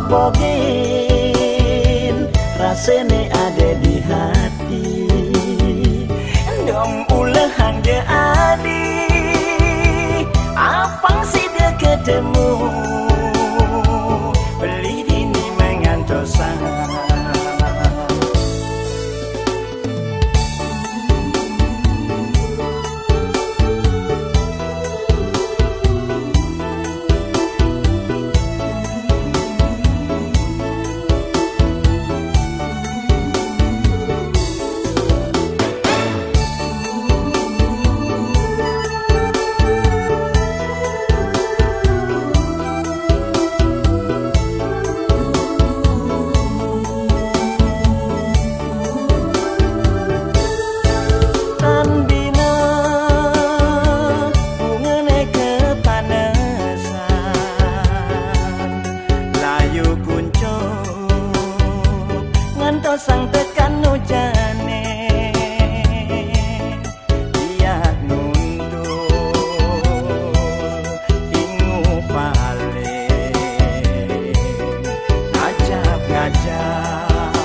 Bokin rasane ada di hati dong ulehang je adi apang si dia ketemu beli dini mengantosan sang tekan hujane dia nunduk ingu pale ajab-ajab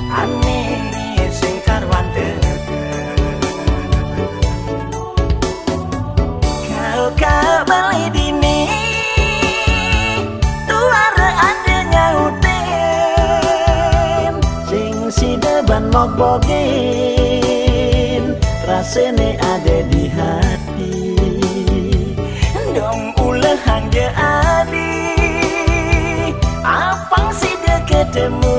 aneh sing karwan deket kau balik dini tuara adanya si deban mok bokin rasane ada di hati dong ulehang je adi apang si dia ketemu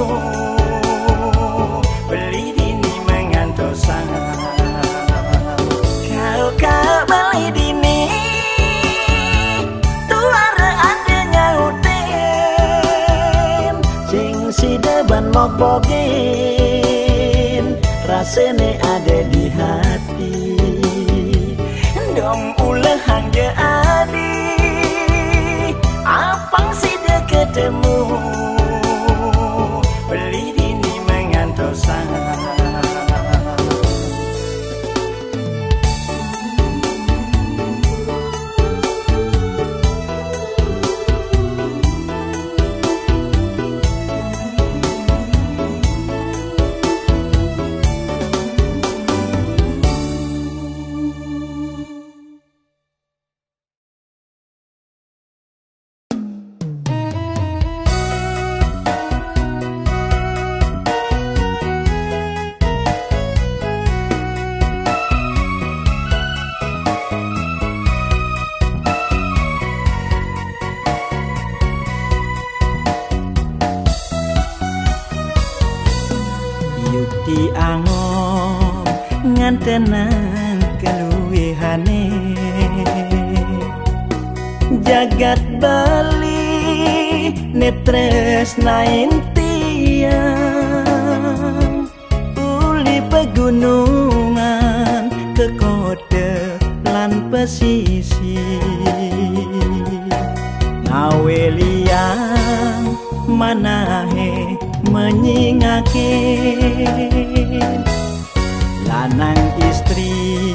beli dini mengantosan kau beli dini tuara adanya uten sing si deban mok bokin rasane ada di hati dong ulehang je adi apang si dia ketemu beli dini mengantosan diangop ngantenan keluwihane jagat Bali netres nain tiang uli pegunungan ke kode lan pesisir ngawe liang manahe menyingake lanang istri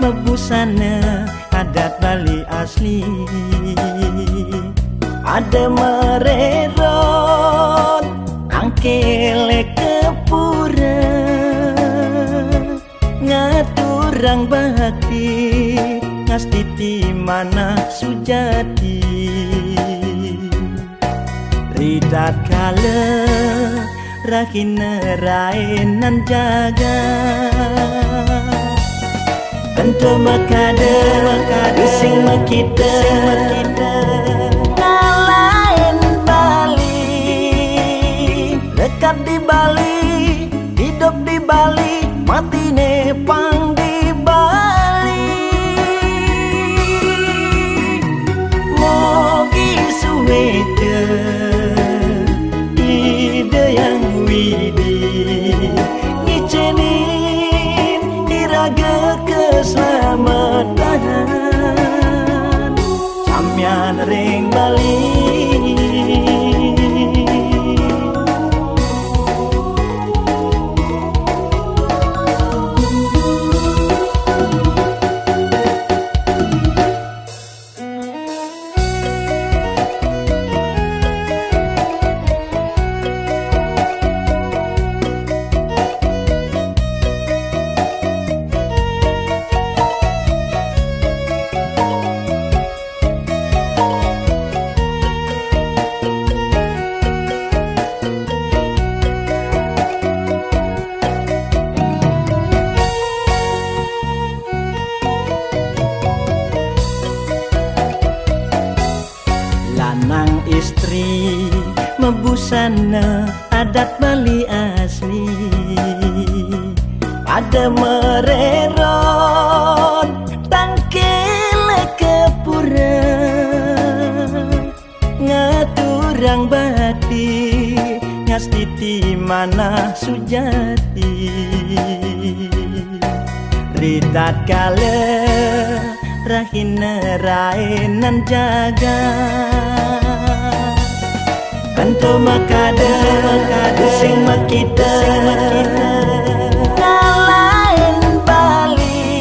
mebusana adat Bali asli ada mererot angkele kepura ngaturang bakti ngastiti mana sujati ridat kala rahina rainan jaga tentu makada sing makita ngalain Bali dekat di Bali hidup di Bali mati nepang di Bali mogi suwete ide yang widi ngicenin iraga keselamatan samyan ring Bali lanang istri mebusana adat Bali asli ada mererot tangkele kepura ngaturang bakti ngastiti mana sujati ritat kala rahina rainan jaga tentu makada sing makita ngalain Bali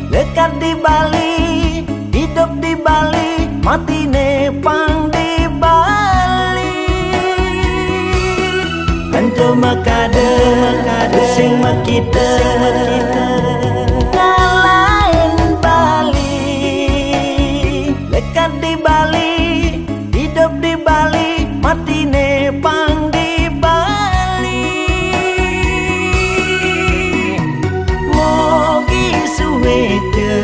dekat di Bali hidup di Bali mati nepang di Bali tentu makada sing makita ngalain Bali dekat di Bali hidup di Bali mati nepang di Bali mogi suwete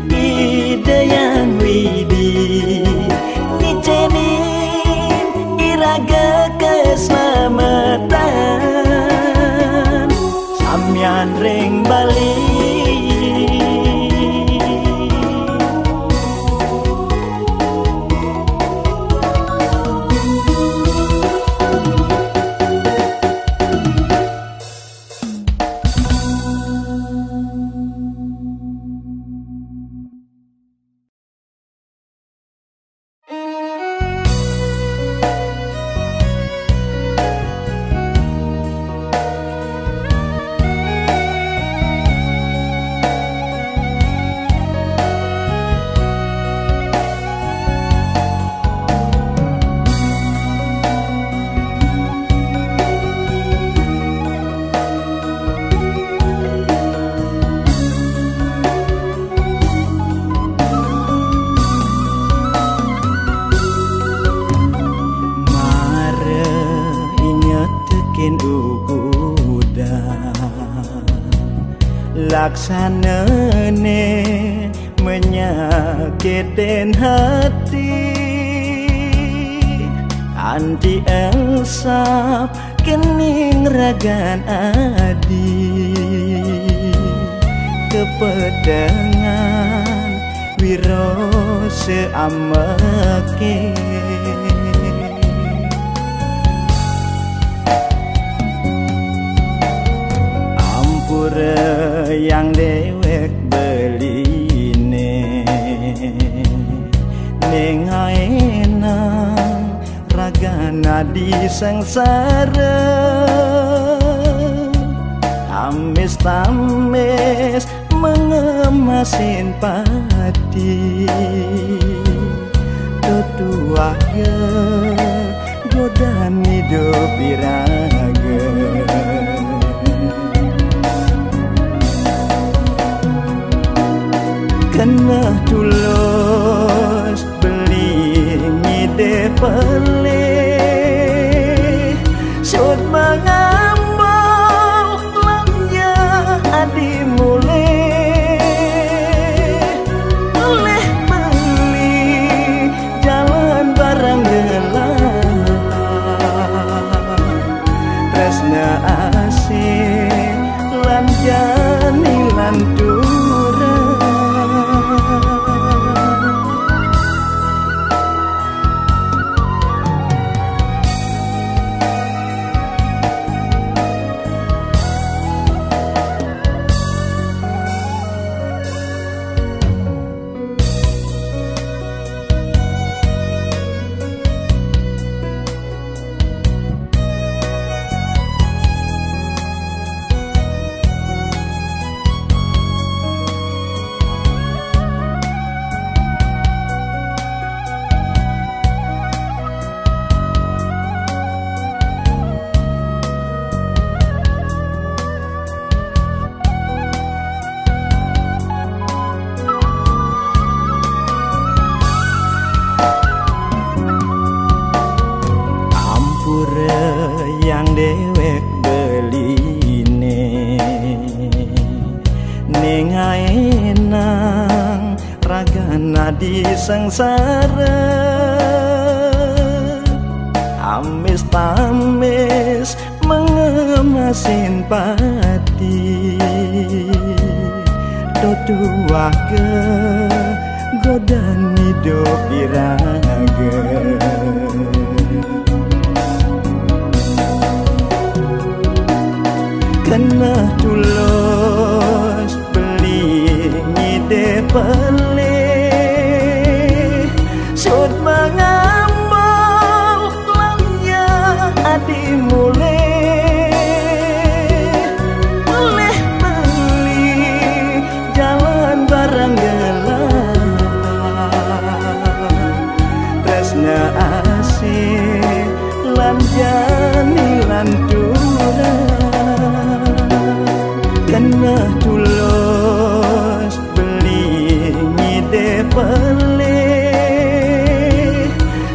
ide yang widi ngicenin iraga keselamatan samyan ring Bali laksanane menyakitin hati anti elsap kening ragan adi kepedangan wiro seameke. Ampura yang dewek beline ning aenang ragana di sengsara. Tamis-tamis mengemasin pati Tutua godan hidup iraga. Kena tulus beli ngide pelih sud mengambau langnya adi mulai oleh beli jalan barang gelap tresna asih lan jani lan yang dewek beline ning aenang ragana di sengsara. Amis-tamis mengemasin pati Tutua godan hidup iraga. Kena tulus beli ngide pelih sud mengambau langnya adi mulai oleh beli jalan barang gelap tresna asih lan jani lan kena tulus beli ngide pelih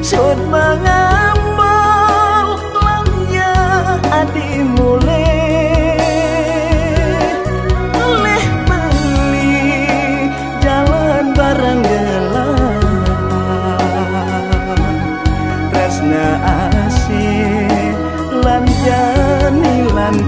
sud mengambau langnya adi mulai oleh beli jalan barang gelap tresna asih lan jani lan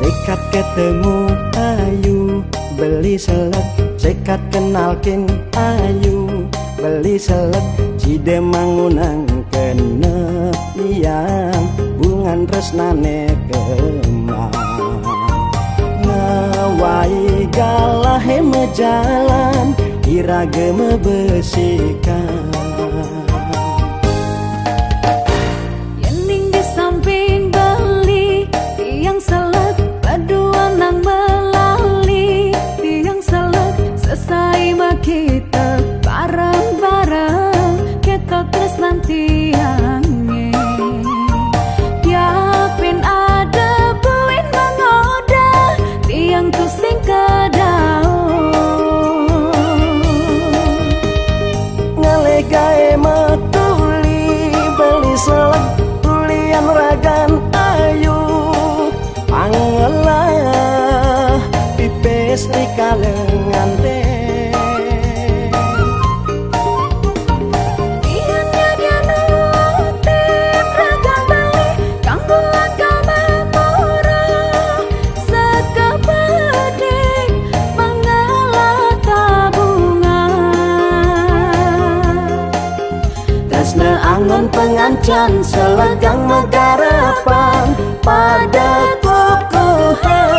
Sekat ketemu ayu beli selek sekat kenalkin ayu beli selek cide mangunang kenep liang bungan resnane kemang ngawai galah mejalan irage mebesikan yening di samping beli tiang selek berdua nang melali tiang selek selesai kita bareng-bareng kita terus nanti angin yapin ada buin mengoda tiang tusing ke daun ngalegae metuli beli selek tulian ragan ayu pangelah pipes di kalengan teh angon pengancan selegang megarapan pada kukuhan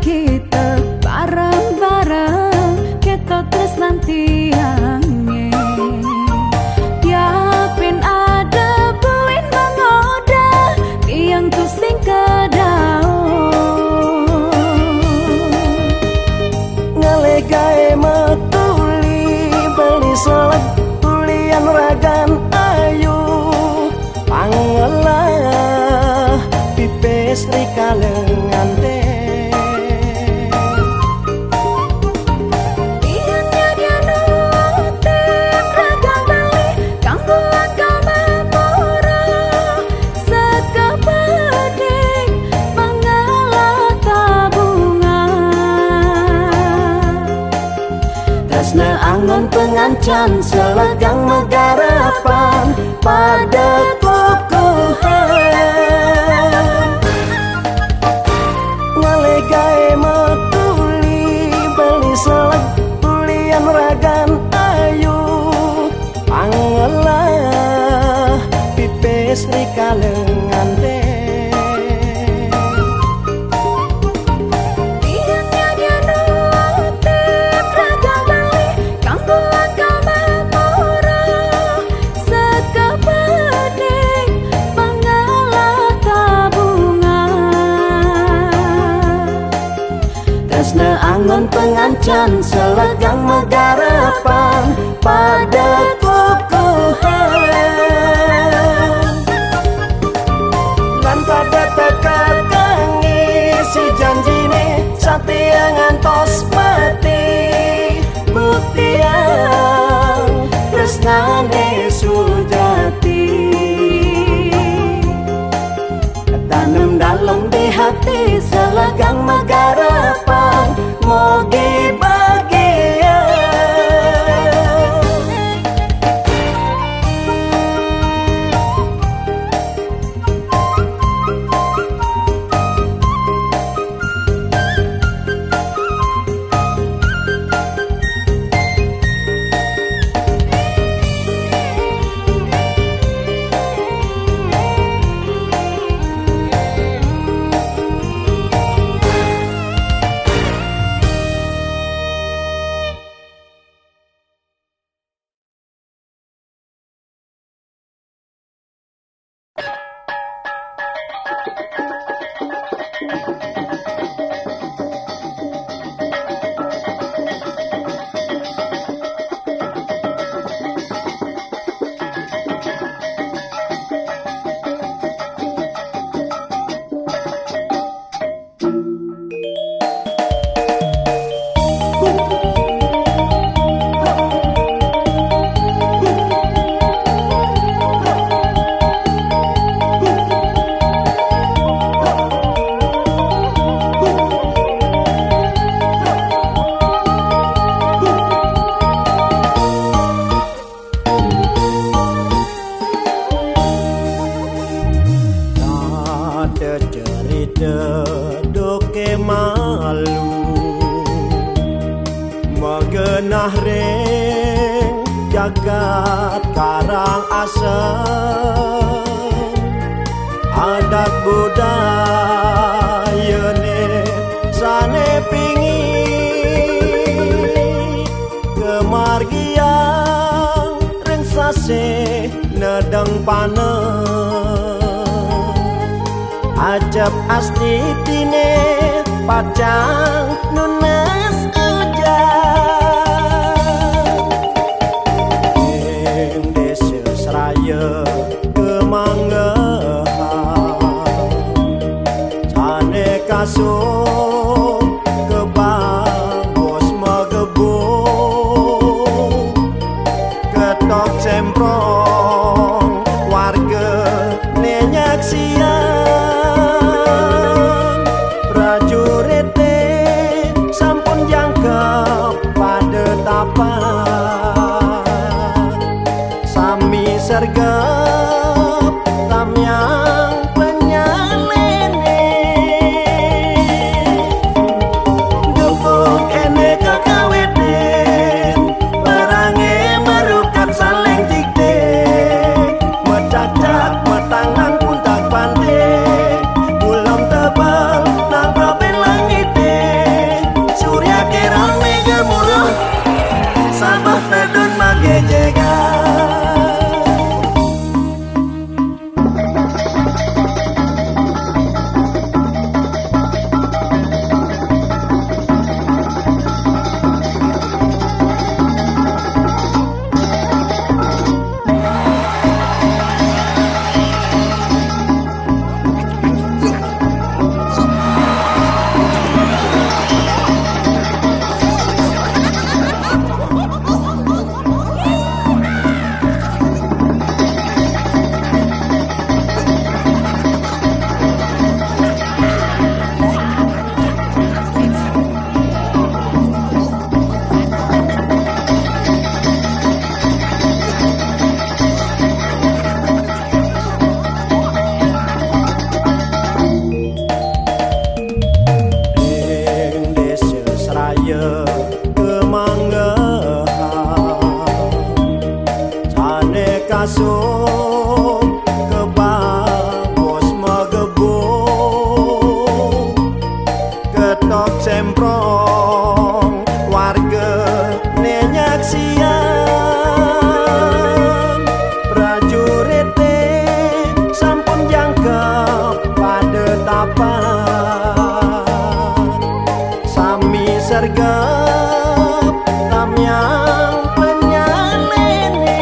kita bareng-bareng kita terus nanti angin yapin ada buin mengoda tiang tusing ke daun ngalegae metuli beli selek tulian ragan ayu pangelah pipes di kalengan teh angon pengancan selegang megarapan pada kukuhan ngalegae metuli beli selek tulian ragan ayu pangelah pipes di kalengan teh angon pengancan selegang megarapan pada kukuhan lan pada teka-kangi si janjine satya ngantos mati buktian tresnane sujati tanam dalam di hati selegang megarapan mogi bahagia omah ring jagat karang asem adat budayane sane pingi kemargian ring sase nedeng panen ajab astitine pacang nunas ujan ing desa Seraya kemanggahan sane kasung kebangos megebung ketok semprong warga nenyaksian prajurite sampun jangkep pada tapan sami sergap tamyang penyalene gepuk ene kakaweten perange merukat saling dikdik medacak metangan puntak pandai bulam tebal nang propen langite surya kerame gemuruh sabah pedun magejega kasung kebangos megebung ketok semprong warga nenyaksian prajurite sampun jangkep pada tapan sami sergap tamyang penyalene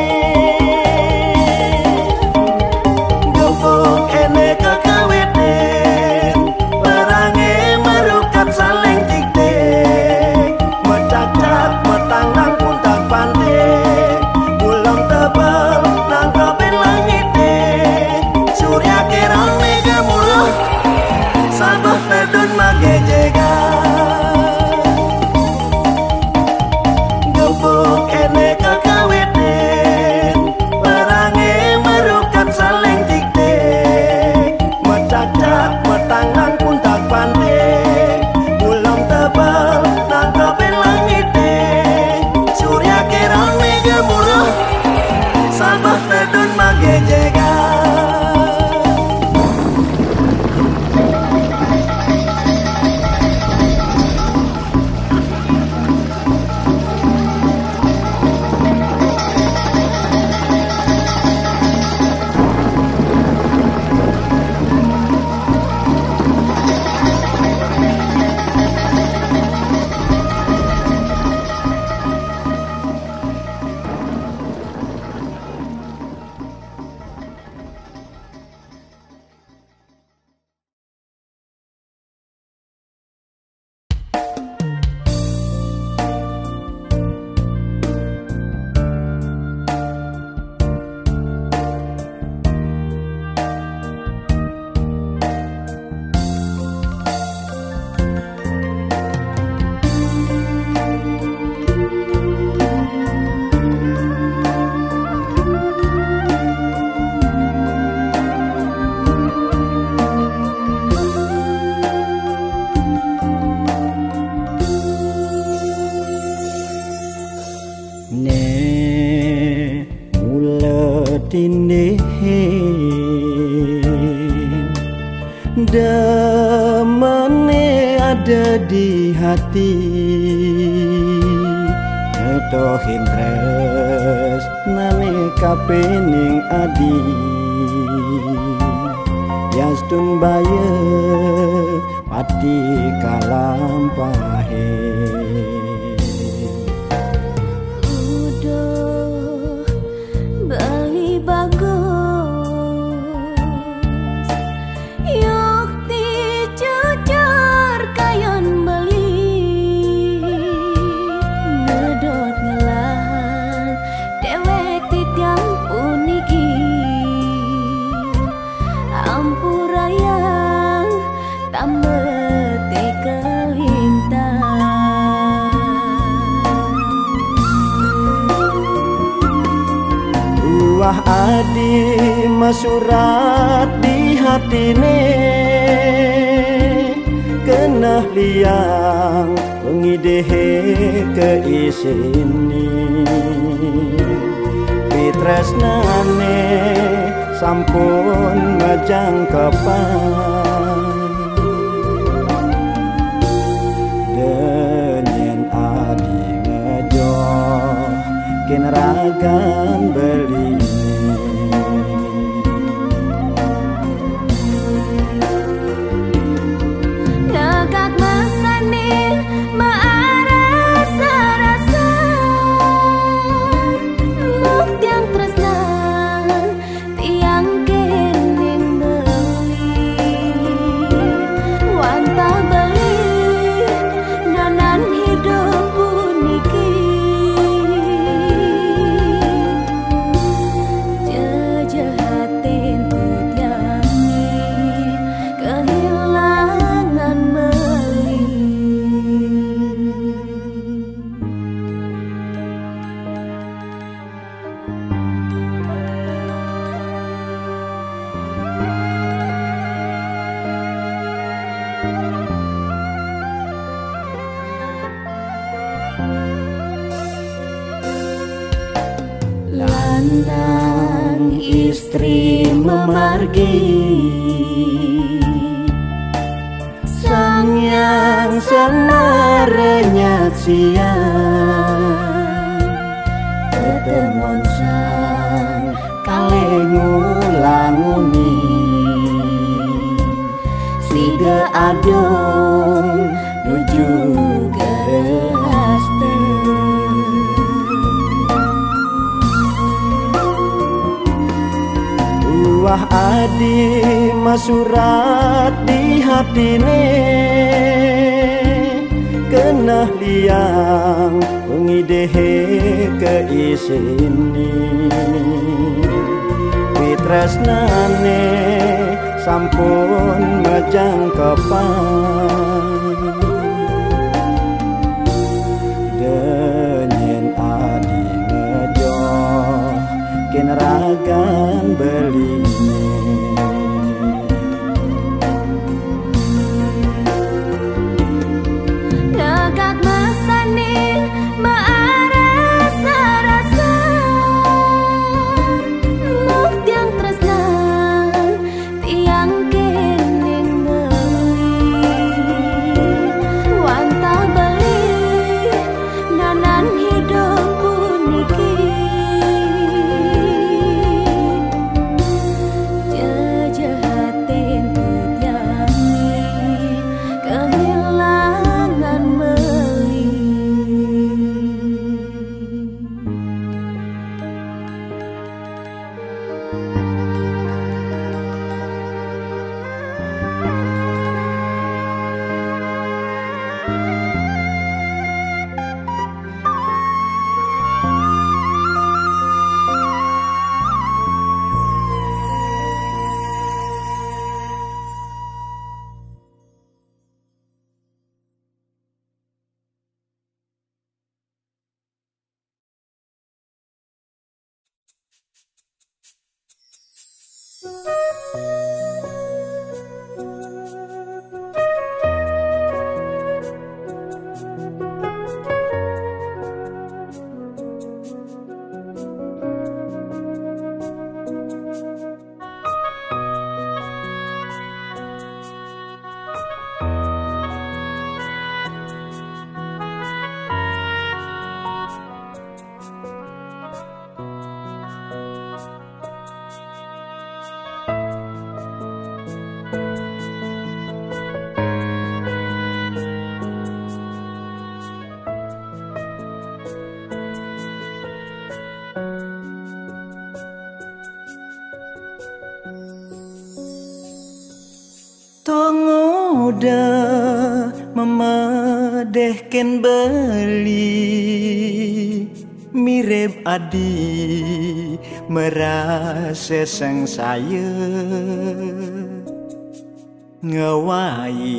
ne mula tindihin demene ada di hati ngetohin tresnane kapening adi yastun baye pati kalampahe Bali bagus yukti jujur kayon beli ngedot ngelahan dewek titiang puniki ampurayang tambeti kelintang Wah adi masurat di hatine kenah liang pengidehe keisini pitresnane sampun majang kepan denyen adi ngejoh keneragan beli Negak mesanin maarasa-rasa Muk tiang tresnan tiang kening beli Wantah beli nanan hidup puniki Jejehatin titiangi kehilangan beli Lanang istri memargi sang yang senarnya siang ketemuan sang kale ngulanguni siga adong nuju geraste Wah adi masurat di hatine kenah liang pengidehe keisini pitresnane sampun majang kepan denyen adi ngejoh keneragan beli Negak mesanin maarasa-rasa Muk tiang tresnan tiang kening beli Wantah beli nanan hidup puniki nuda memedehken beli mirip adi merasa sang saya ngewai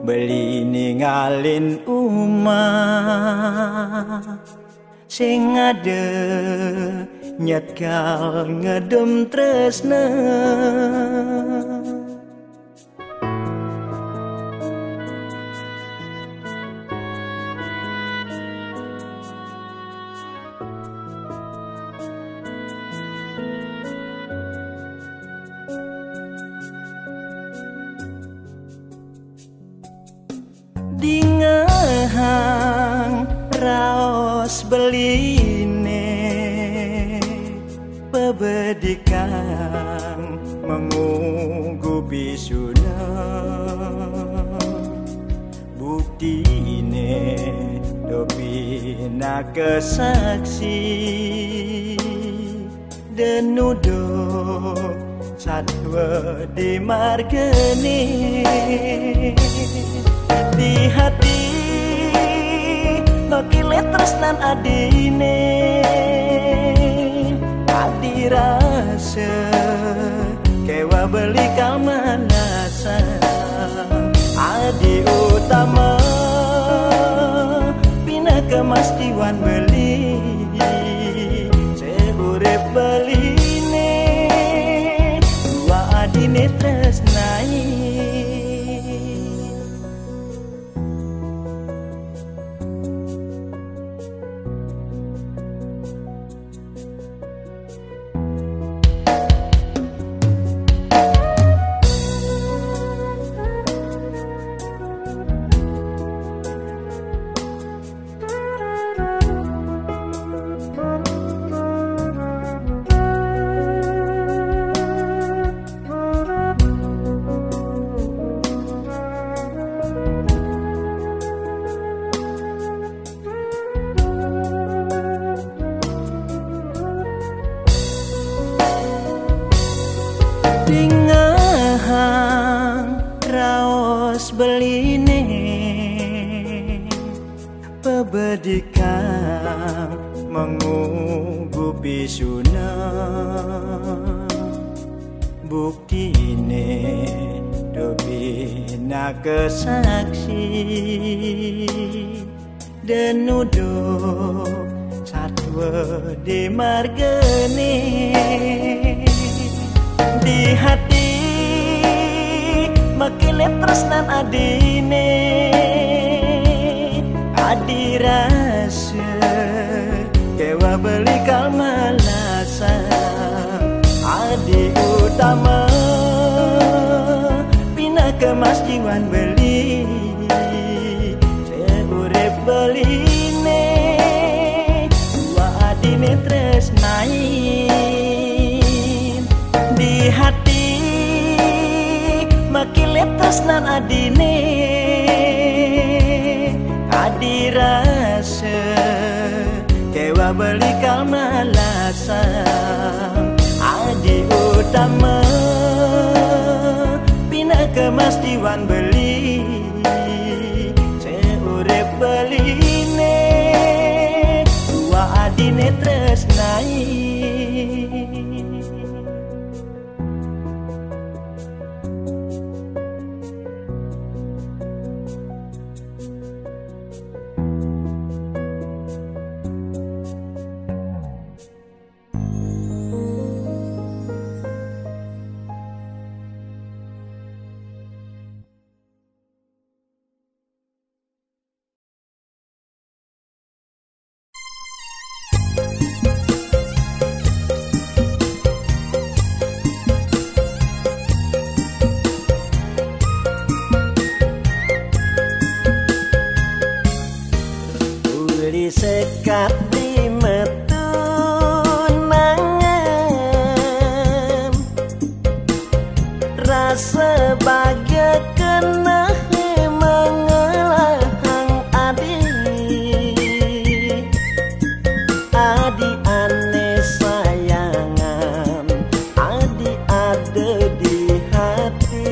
beli ninggalin umah sing ada nyekal ngedem tresna dingahang raos beline pebedikan mengugupi sunah buktine dopina kesaksi denudo satwa di margene di hati nokilet tresnan adine adi rasa kewa beli kamanasan adi utama pina kemas diwan beli seurep beline dua adine tresnai dingahang raos beline pebedikan mengugupi sunah buktine dobina kesaksi denudo satwa di margene di hati makilet tresnan adine adi rasa kewa beli kalmalasan adi utama pina kemas jiwan beli seurep beline dua adine tresnai di hati makilet tresnan adine adi rasa kewa beli kalmalasan adi utama pina kemas diwan beli seurep beline dua adine tresnai sekat di metunangan rasa bahagia kena mengelahang adi ane sayangan adi ada di hati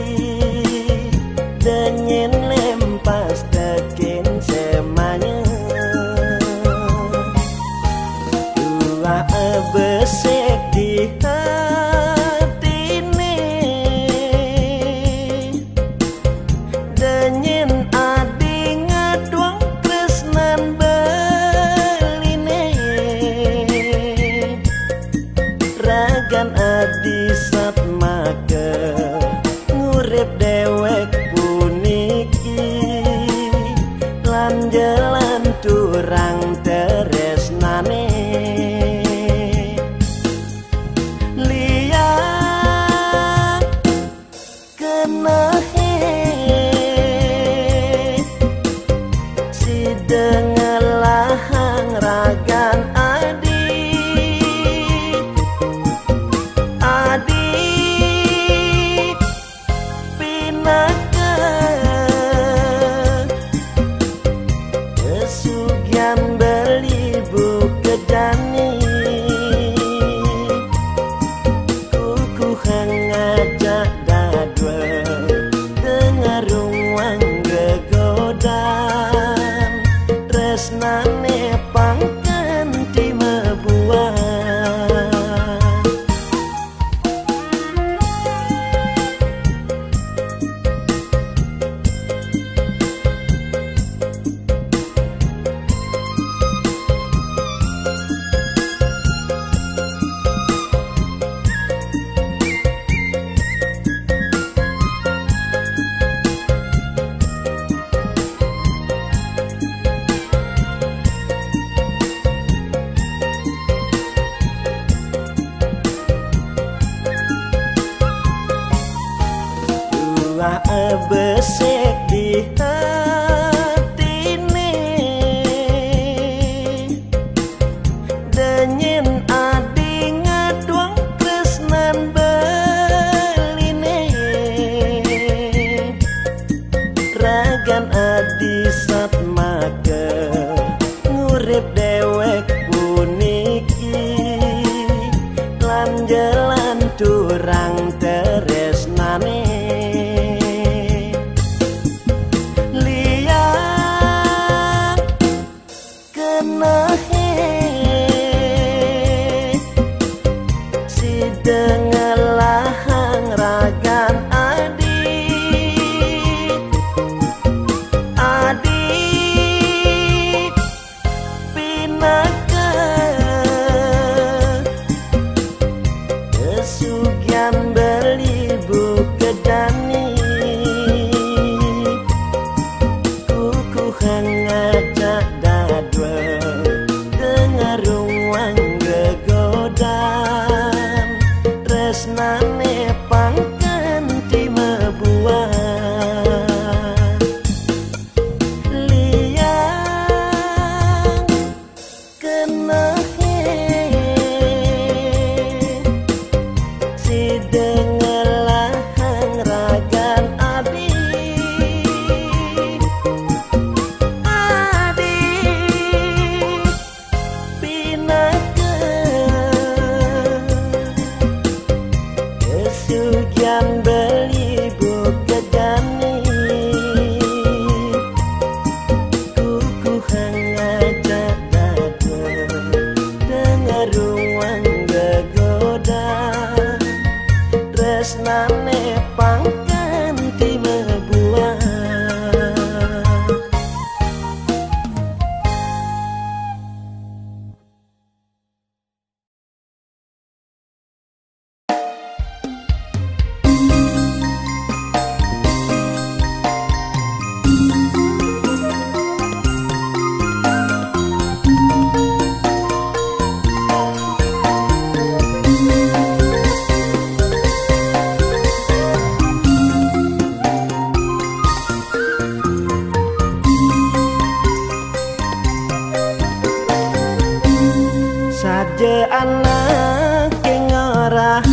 saja anak yang ngorang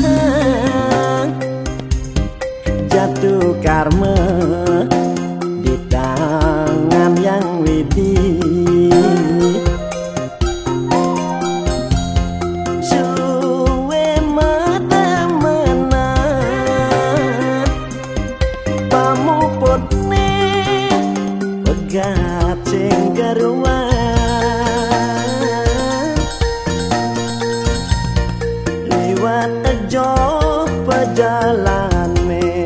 jatuh karma di tangan yang widi. Suwe mata menan pamuputne pegat sing karuan liwat ejo pejalane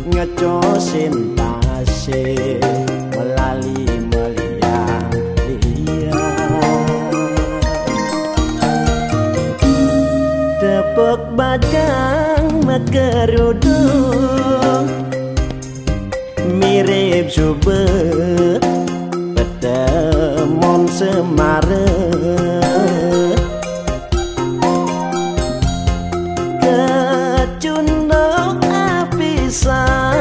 ngecosin pasir melali meliang liang tepuk bajang mekerudung mirip coba petemon semare kecunduk apisan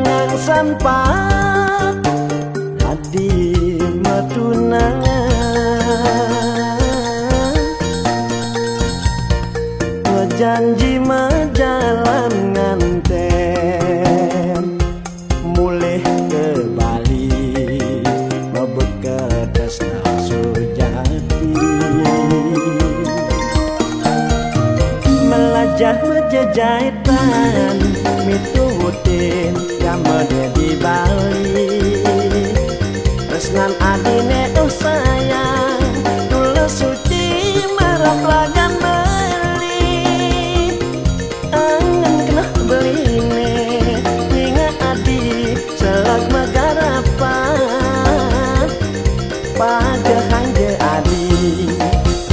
ngangsan pak hadi metunangan janji menjalan nganten mulih ke Bali mebekedes sujati melajah menjejahitan mitutin gamane di Bali resnan adine sayang tulus suci marah lagan pada hanje adi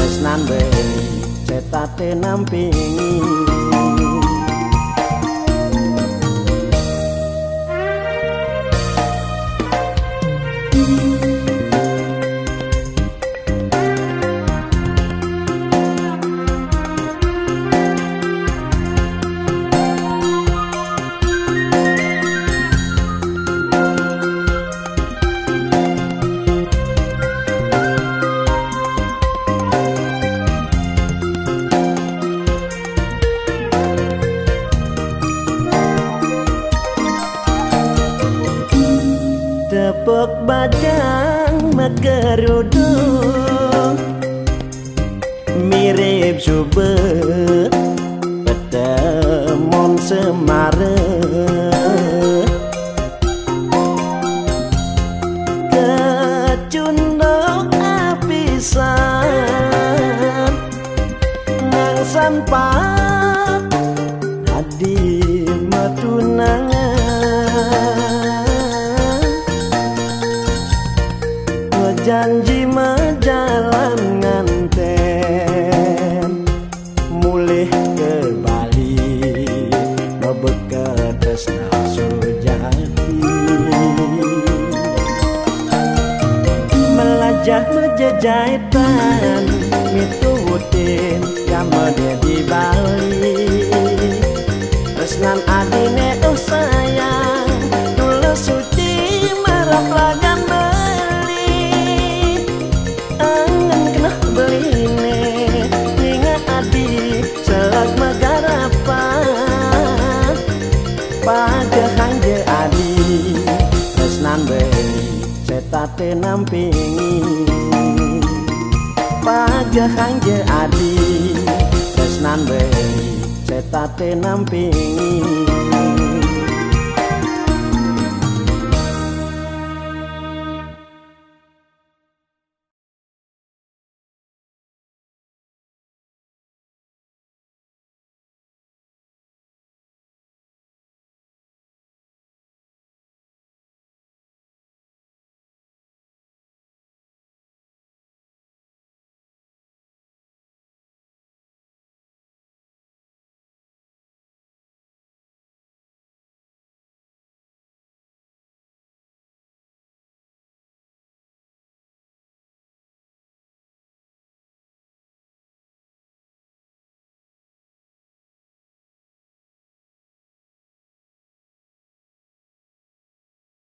resnan beli cetate nampingi. Tepuk bajang mekerudung mirip coba petemon semare kecunduk apisan ngangsan pak hadi metunangan janji menjalan nganten mulih ke Bali mebekedes sujati melajah menjejahitan mitutin gamane di Bali resnan adine sayang tulus suci marah lagan pada hanje adi resnan beli cetate nampingi pada hanje adi resnan beli cetate nampingi.